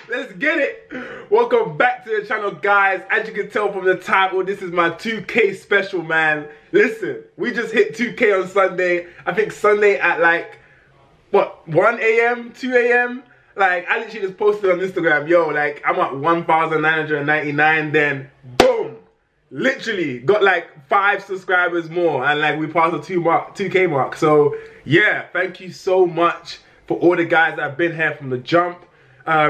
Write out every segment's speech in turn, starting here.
Let's get it. Welcome back to the channel, guys. As you can tell from the title, this is my 2K special, man. Listen, we just hit 2K on Sunday. I think Sunday at like, what, 1 a.m., 2 a.m.? Like, I literally just posted on Instagram, yo, like, I'm at 1,999, then boom, literally got like 5 subscribers more, and like we passed the 2K mark. So yeah, thank you so much for all the guys that have been here from the jump.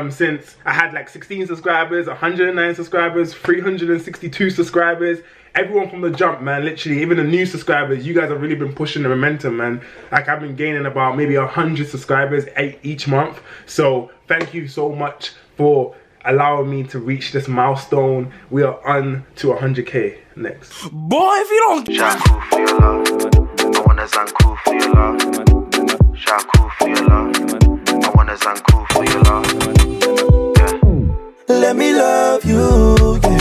Since I had like 16 subscribers, 109 subscribers, 362 subscribers, everyone from the jump, man. Literally, even the new subscribers, you guys have really been pushing the momentum, man. Like, I've been gaining about maybe 100 subscribers each month. So thank you so much for allowing me to reach this milestone. We are on to 100K next. Boy, if you don't Shine cool for your love, I wanna sound cool for your love. Shine cool for your love, I wanna sound cool for your love. Yeah. Let me love you, yeah.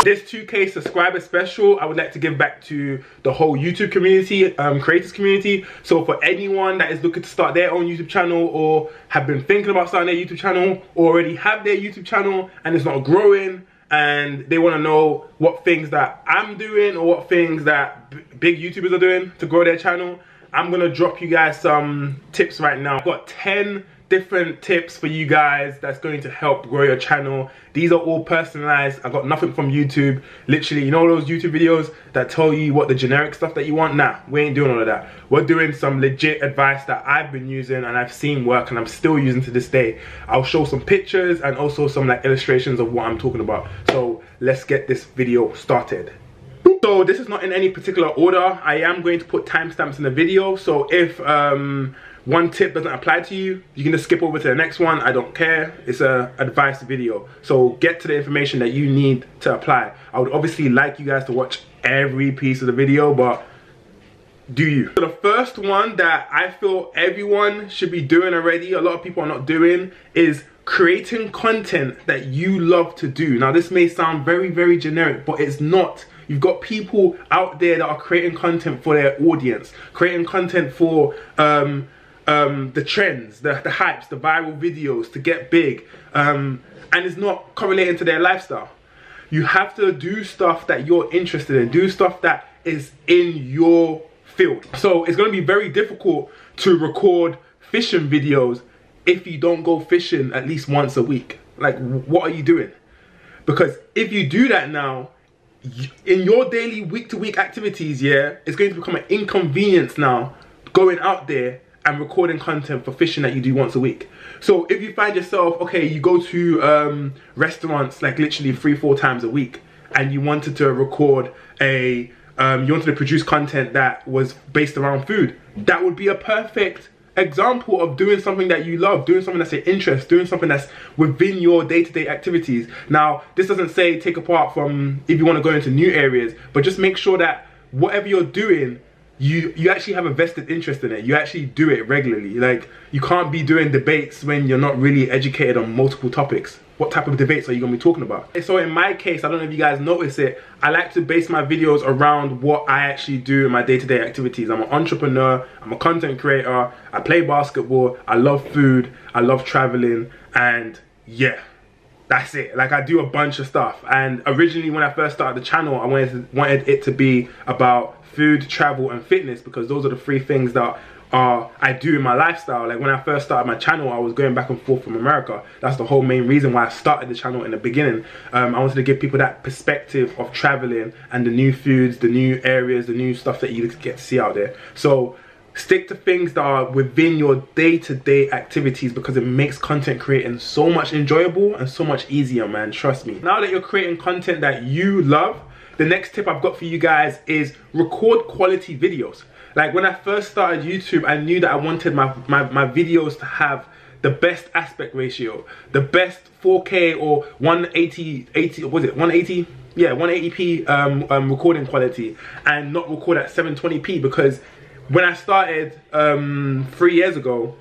This 2K subscriber special, I would like to give back to the whole YouTube community, creators community. So for anyone that is looking to start their own YouTube channel, or have been thinking about starting their YouTube channel, or already have their YouTube channel and it's not growing, and they want to know what things that I'm doing or what things that big YouTubers are doing to grow their channel, I'm going to drop you guys some tips right now. I've got 10 different tips for you guys that's going to help grow your channel. These are all personalized. I got nothing from YouTube. Literally, you know those YouTube videos that tell you what the generic stuff that you want? Nah, we ain't doing all of that. We're doing some legit advice that I've been using and I've seen work and I'm still using to this day. I'll show some pictures and also some like illustrations of what I'm talking about. So let's get this video started. So this is not in any particular order. I am going to put timestamps in the video. So if one tip doesn't apply to you, you can just skip over to the next one. I don't care. It's a advice video. So get to the information that you need to apply. I would obviously like you guys to watch every piece of the video, but do you? So the first one that I feel everyone should be doing already, a lot of people are not doing, is creating content that you love to do. Now this may sound very, very generic, but it's not. You've got people out there that are creating content for their audience, creating content for the trends, the hypes, the viral videos to get big, and it's not correlating to their lifestyle. You have to do stuff that you're interested in, do stuff that is in your field. So it's going to be very difficult to record fishing videos if you don't go fishing at least once a week. Like, what are you doing? Because if you do that now, in your daily week-to-week activities, yeah, it's going to become an inconvenience now going out there and recording content for fishing that you do once a week. So if you find yourself, okay, you go to restaurants like literally 3-4 times a week, and you wanted to record you wanted to produce content that was based around food, that would be a perfect example of doing something that you love, doing something that's your interest, doing something that's within your day-to-day activities. Now, this doesn't say take apart from if you want to go into new areas, but just make sure that whatever you're doing, you actually have a vested interest in it. You actually do it regularly. Like, you can't be doing debates when you're not really educated on multiple topics. What type of debates are you going to be talking about? So in my case, I don't know if you guys notice it, I like to base my videos around what I actually do in my day-to-day activities. I'm an entrepreneur, I'm a content creator, I play basketball, I love food, I love traveling, and yeah, that's it. Like, I do a bunch of stuff. And originally when I first started the channel, I wanted it to be about food, travel, and fitness, because those are the 3 things that I do in my lifestyle. Like, when I first started my channel, I was going back and forth from America. That's the whole main reason why I started the channel in the beginning. I wanted to give people that perspective of traveling and the new foods, the new areas, the new stuff that you get to see out there. So stick to things that are within your day-to-day activities, because it makes content creating so much enjoyable and so much easier, man. Trust me. Now that you're creating content that you love, the next tip I've got for you guys is record quality videos. Like, when I first started YouTube, I knew that I wanted my videos to have the best aspect ratio, the best 4K or 180p? Yeah, 180p recording quality, and not record at 720p, because when I started 3 years ago,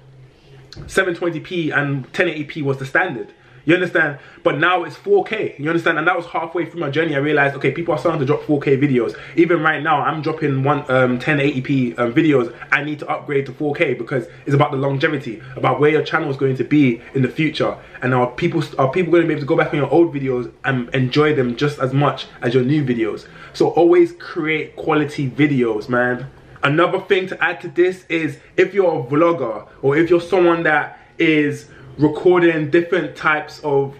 720p and 1080p was the standard. You understand? But now it's 4K. You understand? And that was halfway through my journey. I realized, okay, people are starting to drop 4K videos. Even right now, I'm dropping 1080p videos. I need to upgrade to 4K because it's about the longevity, about where your channel is going to be in the future. And are people going to be able to go back on your old videos and enjoy them just as much as your new videos? So always create quality videos, man. Another thing to add to this is if you're a vlogger or if you're someone that is recording different types of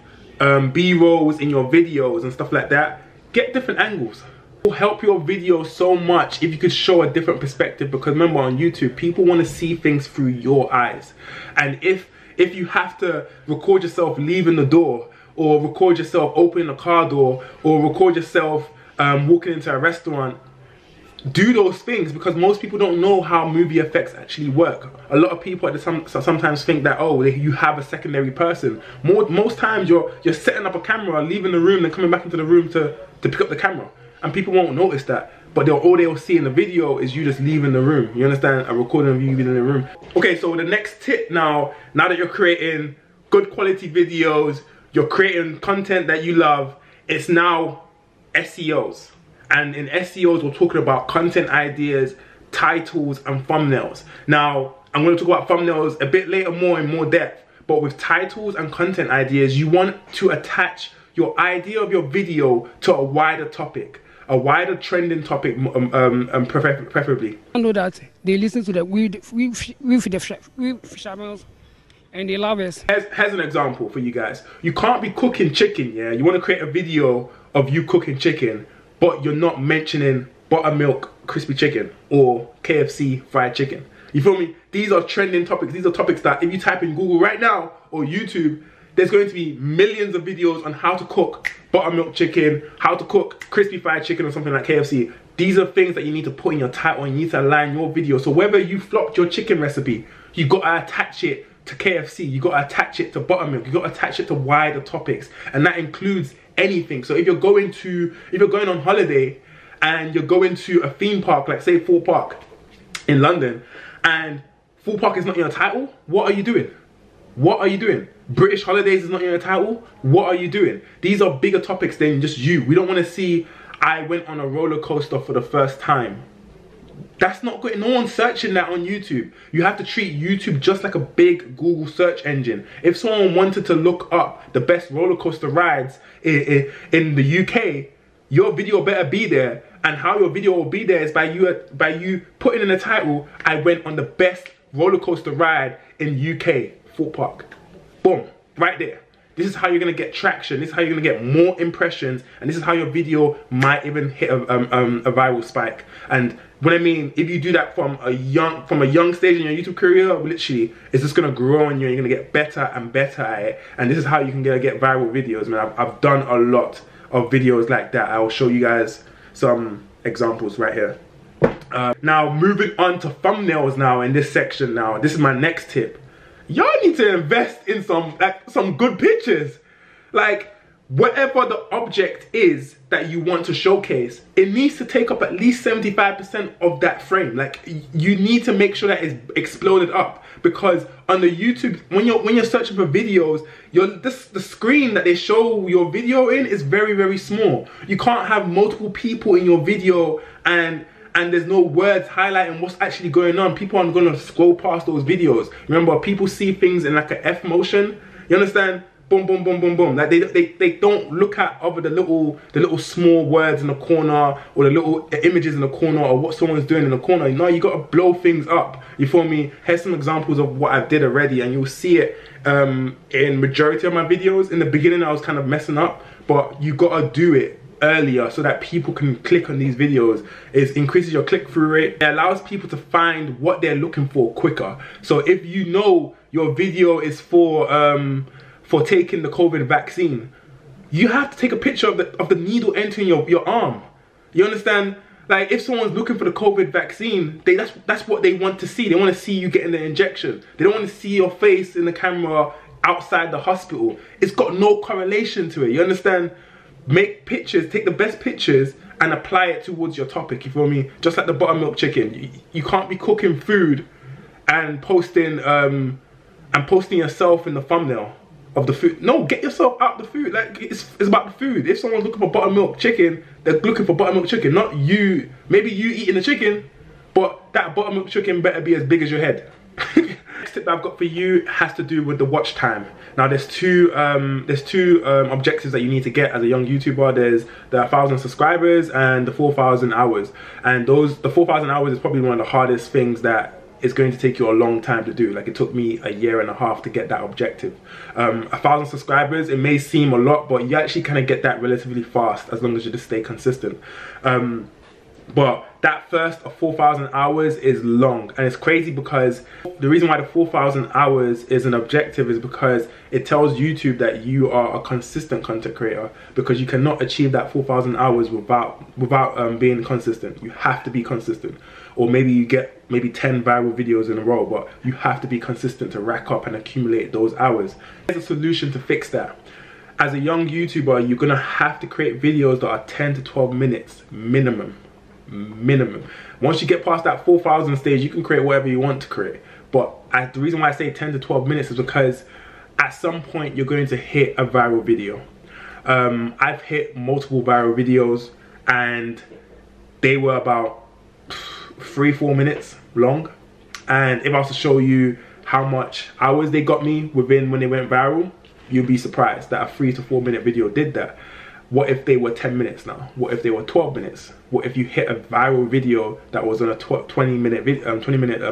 B-rolls in your videos and stuff like that, get different angles. It will help your video so much if you could show a different perspective, because remember, on YouTube, people want to see things through your eyes. And if you have to record yourself leaving the door, or record yourself opening a car door, or record yourself walking into a restaurant, do those things, because most people don't know how movie effects actually work. A lot of people sometimes think that, oh, you have a secondary person. Most times you're setting up a camera, leaving the room, then coming back into the room to pick up the camera, and people won't notice that. But all they'll see in the video is you just leaving the room. You understand? A recording of you leaving the room. Okay, so the next tip now that you're creating good quality videos, you're creating content that you love, it's now SEOs. And in SEOs, we're talking about content ideas, titles, and thumbnails. Now, I'm going to talk about thumbnails a bit later, in more depth. But with titles and content ideas, you want to attach your idea of your video to a wider topic, a wider trending topic, preferably. I know that they listen to the fishermen and they love us. Here's an example for you guys. You can't be cooking chicken, yeah? You want to create a video of you cooking chicken, but you're not mentioning buttermilk crispy chicken or KFC fried chicken. You feel me? These are trending topics. These are topics that if you type in Google right now or YouTube, there's going to be millions of videos on how to cook buttermilk chicken, how to cook crispy fried chicken or something like KFC. These are things that you need to put in your title and you need to align your video. So whether you flopped your chicken recipe, you got to attach it to KFC, you got to attach it to buttermilk, you got to attach it to wider topics, and that includes anything. So if you're going on holiday and you're going to a theme park, like say Thorpe Park in London, and Thorpe Park is not in your title, what are you doing? What are you doing? British holidays is not in your title, what are you doing? These are bigger topics than just you. We don't want to see, I went on a roller coaster for the first time. That's not good. No one's searching that on YouTube. You have to treat YouTube just like a big Google search engine. If someone wanted to look up the best roller coaster rides in the UK, your video better be there. And how your video will be there is by you putting in the title, I went on the best roller coaster ride in UK, Thorpe Park. Boom, right there. This is how you're gonna get traction. This is how you're gonna get more impressions, and this is how your video might even hit a viral spike. And what I mean, if you do that from a young stage in your YouTube career, literally, it's just gonna grow on you, and you're gonna get better and better at it. And this is how you can get viral videos, man. I've done a lot of videos like that. I will show you guys some examples right here. Now moving on to thumbnails now in this section now. This is my next tip. Y'all need to invest in some good pictures. Like, whatever the object is that you want to showcase, it needs to take up at least 75% of that frame. Like, you need to make sure that it's exploded up, because on the YouTube, when you're searching for videos, the screen that they show your video in is very, very small. You can't have multiple people in your video and there's no words highlighting what's actually going on. People aren't gonna scroll past those videos. Remember, people see things in like an F motion. You understand? Boom, boom, boom, boom, boom. Like they don't look at the little small words in the corner, or the little images in the corner, or what someone's doing in the corner. No, you gotta blow things up. You feel me? Here's some examples of what I did already, and you'll see it in majority of my videos. In the beginning, I was kind of messing up, but you gotta do it earlier so that people can click on these videos. It increases your click-through rate. It allows people to find what they're looking for quicker. So if you know your video is for taking the COVID vaccine, you have to take a picture of the needle entering your arm. You understand? Like, if someone's looking for the COVID vaccine, that's what they want to see. They want to see you getting the injection. They don't want to see your face in the camera outside the hospital. It's got no correlation to it. You understand? Make pictures, take the best pictures and apply it towards your topic, you feel me? Just like the buttermilk chicken. You can't be cooking food and posting yourself in the thumbnail. of the food. No, get yourself out the food. Like, it's about the food. If someone's looking for buttermilk chicken, they're looking for buttermilk chicken, not you. Maybe you eating the chicken, but that buttermilk chicken better be as big as your head. Next tip that I've got for you has to do with the watch time. Now there's two objectives that you need to get as a young YouTuber. There's the 1,000 subscribers and the 4,000 hours. And the 4,000 hours is probably one of the hardest things that it's going to take you a long time to do. Like, it took me a year and a half to get that objective. 1,000 subscribers, it may seem a lot, but you actually kind of get that relatively fast as long as you just stay consistent. But that first of 4,000 hours is long, and it's crazy because the reason why the 4,000 hours is an objective is because it tells YouTube that you are a consistent content creator, because you cannot achieve that 4,000 hours without being consistent. You have to be consistent. Or maybe you get maybe 10 viral videos in a row, but you have to be consistent to rack up and accumulate those hours. There's a solution to fix that. As a young YouTuber, you're gonna have to create videos that are 10 to 12 minutes minimum. Once you get past that 4,000 stage, you can create whatever you want to create. But the reason why I say 10 to 12 minutes is because at some point you're going to hit a viral video. I've hit multiple viral videos and they were about 3-4 minutes long. And if I was to show you how much hours they got me within when they went viral, you'd be surprised that a 3 to 4 minute video did that. What if they were 10 minutes now? What if they were 12 minutes? What if you hit a viral video that was on a 20 minute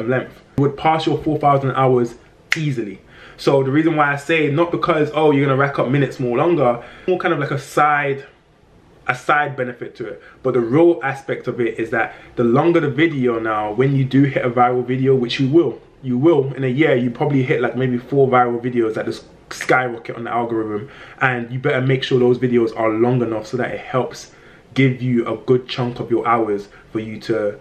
length? You would pass your 4,000 hours easily. So the reason why I say, not because, oh, you're gonna rack up minutes more longer, more kind of like a side benefit to it. But the real aspect of it is that the longer the video now, when you do hit a viral video, which you will in a year, you probably hit like maybe 4 viral videos that just skyrocket on the algorithm, and you better make sure those videos are long enough so that it helps give you a good chunk of your hours for you to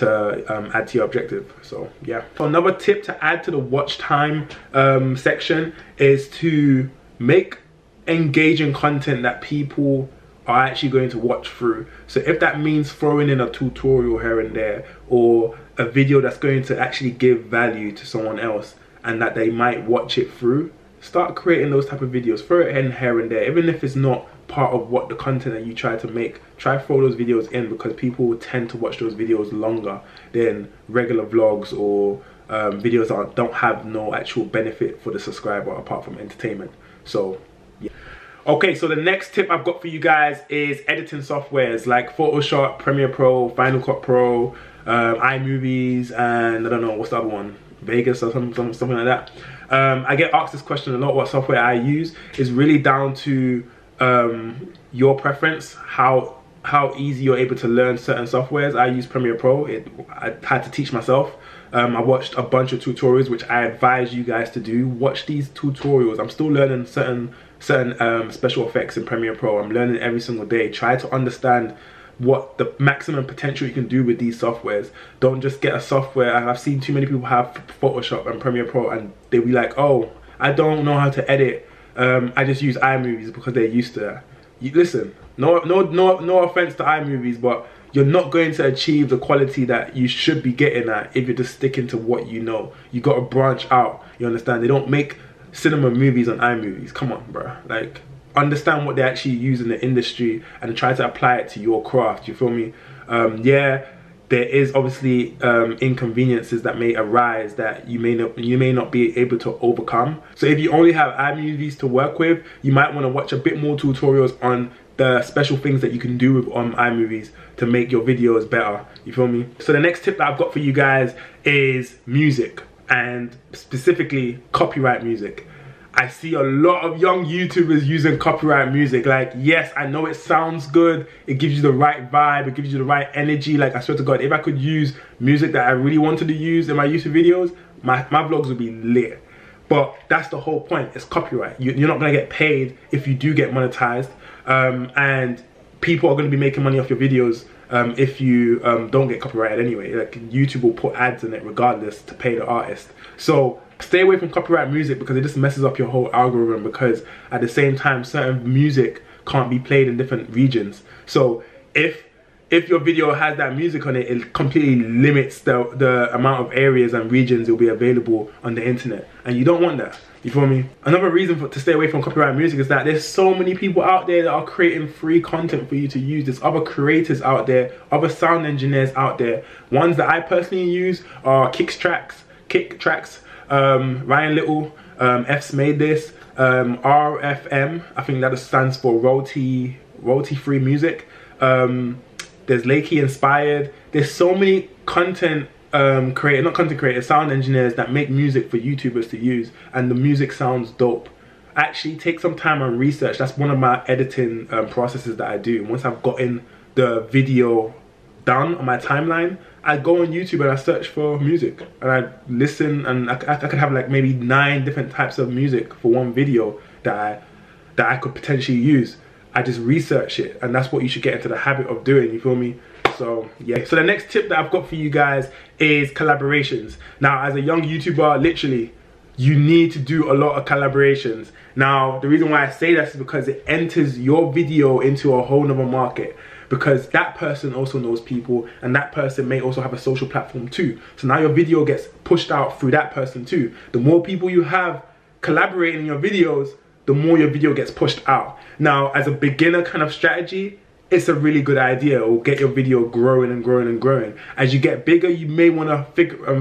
add to your objective. So yeah. Another tip to add to the watch time section is to make engaging content that people are actually going to watch through. So if that means throwing in a tutorial here and there, or a video that's going to actually give value to someone else and that they might watch it through, start creating those type of videos. Throw it in here and there, even if it's not part of what the content that you try to make. Try throw those videos in, because people will tend to watch those videos longer than regular vlogs or videos that don't have no actual benefit for the subscriber apart from entertainment. So yeah. Okay, so the next tip I've got for you guys is editing softwares like Photoshop, Premiere Pro, Final Cut Pro, iMovies, and I don't know, what's the other one? Vegas or something like that. I get asked this question a lot, what software I use. Is really down to your preference, how easy you're able to learn certain softwares. I use Premiere Pro. I had to teach myself. I watched a bunch of tutorials, which I advise you guys to do. Watch these tutorials. I'm still learning certain special effects in Premiere Pro. I'm learning every single day. Try to understand what the maximum potential you can do with these softwares. Don't just get a software. I've seen too many people have Photoshop and Premiere Pro and they'll be like, oh, I don't know how to edit. I just use iMovies because they're used to that. Listen, no offense to iMovies, but you're not going to achieve the quality that you should be getting at if you're just sticking to what you know. You got to branch out. You understand? They don't make cinema movies on iMovies. Come on, bro. Like, understand what they actually use in the industry and try to apply it to your craft. You feel me? Yeah, there is obviously inconveniences that may arise that you may not be able to overcome. So if you only have iMovies to work with, you might want to watch a bit more tutorials on the special things that you can do with iMovies to make your videos better. You feel me? So the next tip that I've got for you guys is music, and specifically copyright music. I see a lot of young YouTubers using copyright music. Like, yes, I know it sounds good. It gives you the right vibe. It gives you the right energy. Like, I swear to God, if I could use music that I really wanted to use in my YouTube videos, my vlogs would be lit. But that's the whole point. It's copyright. You're not going to get paid if you do get monetized. And people are going to be making money off your videos if you don't get copyrighted anyway. Like, YouTube will put ads in it regardless to pay the artist. So stay away from copyright music, because it just messes up your whole algorithm, because at the same time certain music can't be played in different regions. So if if your video has that music on it, it completely limits the amount of areas and regions it will be available on the internet, and you don't want that. You feel me? Another reason to stay away from copyright music is that there's so many people out there that are creating free content for you to use. There's other creators out there, other sound engineers out there. Ones that I personally use are Kick Tracks, Ryan Little, F's Made This, RFM, I think that stands for royalty free music. There's Lakey Inspired. There's so many content sound engineers that make music for YouTubers to use, and the music sounds dope. Actually take some time and research. That's one of my editing processes that I do. Once I've gotten the video done on my timeline, I go on YouTube and I search for music and I listen, and I could have like maybe 9 different types of music for one video that I could potentially use. I just research it, and that's what you should get into the habit of doing, you feel me? So yeah, so the next tip that I've got for you guys is collaborations. Now, as a young YouTuber, literally, you need to do a lot of collaborations. Now, the reason why I say that is because it enters your video into a whole nother market, because that person also knows people, and that person may also have a social platform too. So now your video gets pushed out through that person too. The more people you have collaborating in your videos, the more your video gets pushed out. Now, as a beginner kind of strategy, it's a really good idea. It will get your video growing and growing and growing. As you get bigger, you may want to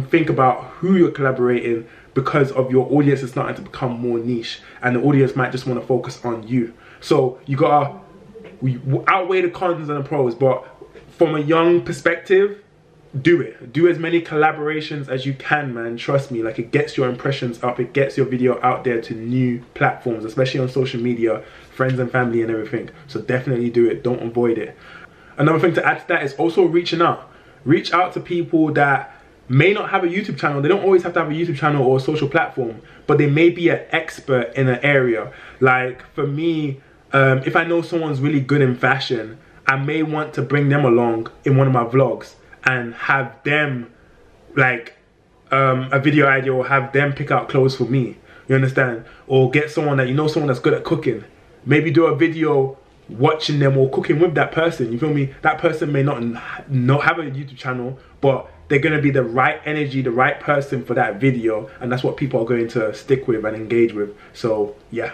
think about who you're collaborating, because of your audience is starting to become more niche, and the audience might just want to focus on you. So you gotta outweigh the cons and the pros, but from a young perspective, do it. Do as many collaborations as you can, man. Trust me, like, it gets your impressions up, it gets your video out there to new platforms, especially on social media, friends and family and everything. So definitely do it, don't avoid it. Another thing to add to that is also reaching out. Reach out to people that may not have a YouTube channel. They don't always have to have a YouTube channel or a social platform, but they may be an expert in an area. Like for me, if I know someone's really good in fashion, I may want to bring them along in one of my vlogs and have them like a video idea, or have them pick out clothes for me, you understand? Or get someone that, you know, someone that's good at cooking, maybe do a video watching them or cooking with that person, you feel me? That person may not have a YouTube channel, but they're gonna be the right energy, the right person for that video, and that's what people are going to stick with and engage with. So yeah.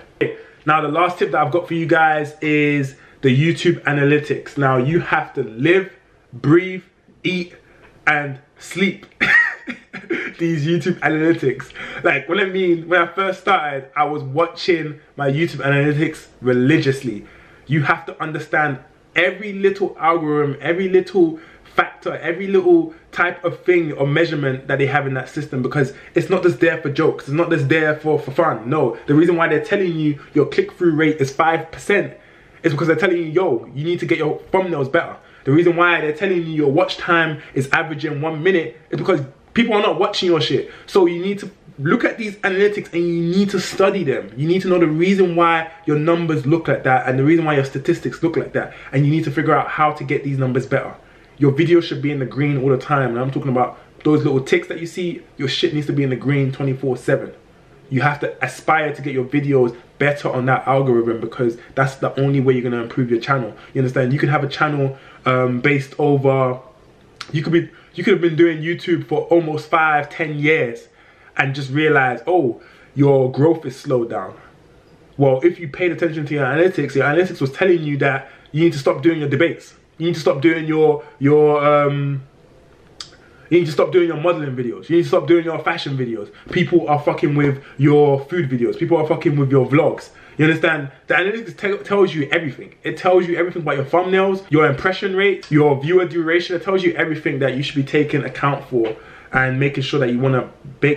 Now the last tip that I've got for you guys is the YouTube analytics. Now you have to live, breathe, eat and sleep these YouTube analytics. Like when I first started, I was watching my YouTube analytics religiously. You have to understand every little algorithm, every little factor, every little type of thing or measurement that they have in that system, because it's not just there for jokes, it's not just there for fun. No, the reason why they're telling you your click-through rate is 5% is because they're telling you, yo, you need to get your thumbnails better. The reason why they're telling you your watch time is averaging 1 minute is because people are not watching your shit. So you need to look at these analytics and you need to study them. You need to know the reason why your numbers look like that and the reason why your statistics look like that. And you need to figure out how to get these numbers better. Your video should be in the green all the time. And I'm talking about those little ticks that you see. Your shit needs to be in the green 24/7. You have to aspire to get your videos better on that algorithm, because that's the only way you're going to improve your channel. You understand? You can have a channel based over, you could have been doing YouTube for almost 5-10 years and just realize, oh, your growth is slowed down. Well, if you paid attention to your analytics was telling you that you need to stop doing your debates. You need to stop doing your you need to stop doing your modeling videos. You need to stop doing your fashion videos. People are fucking with your food videos. People are fucking with your vlogs. You understand? The analytics tells you everything. It tells you everything about your thumbnails, your impression rate, your viewer duration. It tells you everything that you should be taking account for and making sure that you want to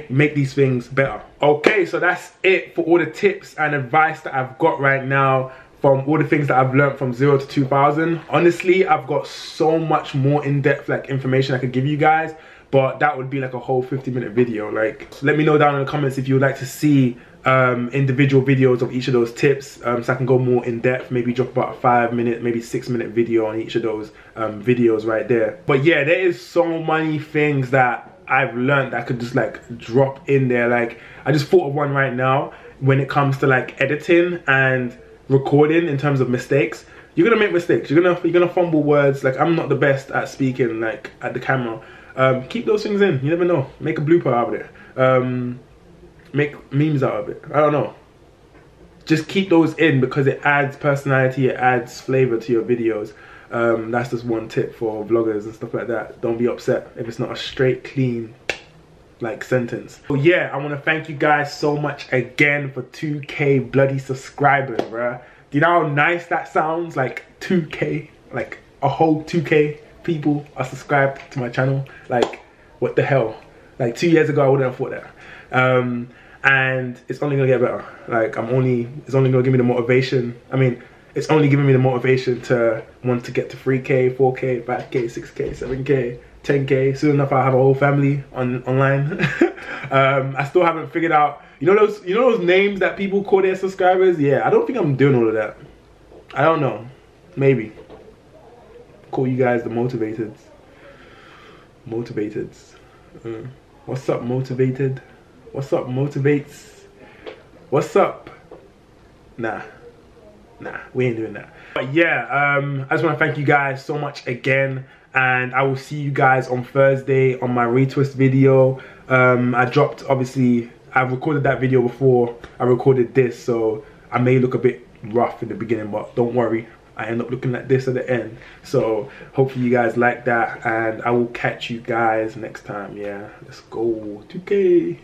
make these things better. Okay, so that's it for all the tips and advice that I've got right now from all the things that I've learned from 0 to 2000. Honestly, I've got so much more in-depth like information I could give you guys, but that would be like a whole 50-minute video. Like, let me know down in the comments if you would like to see individual videos of each of those tips, so I can go more in depth, maybe drop about a 5-minute, maybe 6-minute video on each of those videos right there. But yeah, there is so many things that I've learned that I could just like drop in there. Like, I just thought of one right now when it comes to like editing and recording in terms of mistakes. you're gonna make mistakes. You're gonna fumble words. Like, I'm not the best at speaking like at the camera. Keep those things in. You never know. Make a blooper out of it. Make memes out of it. I don't know. Just keep those in because it adds personality. It adds flavor to your videos. That's just one tip for vloggers and stuff like that. Don't be upset if it's not a straight, clean like sentence. So yeah, I want to thank you guys so much again for 2K bloody subscribers, bruh. Do you know how nice that sounds? Like 2K, like a whole 2K people are subscribed to my channel. Like, what the hell? Like 2 years ago, I wouldn't have thought that. And it's only gonna get better. Like, it's only gonna give me the motivation. I mean, it's only giving me the motivation to want to get to 3K, 4K, 5K, 6K, 7K, 10K. Soon enough, I'll have a whole family online. I still haven't figured out, you know those names that people call their subscribers? Yeah, I don't think I'm doing all of that. I don't know. Maybe. Call you guys the Motivateds. Motivateds. What's up, Motivated? What's up, Motivates? What's up? Nah, we ain't doing that. But yeah, I just want to thank you guys so much again, and I will see you guys on Thursday on my retwist video. I dropped, obviously, I've recorded that video before I recorded this, so I may look a bit rough in the beginning, but don't worry, I end up looking like this at the end. So hopefully you guys like that, and I will catch you guys next time. Yeah, let's go 2K.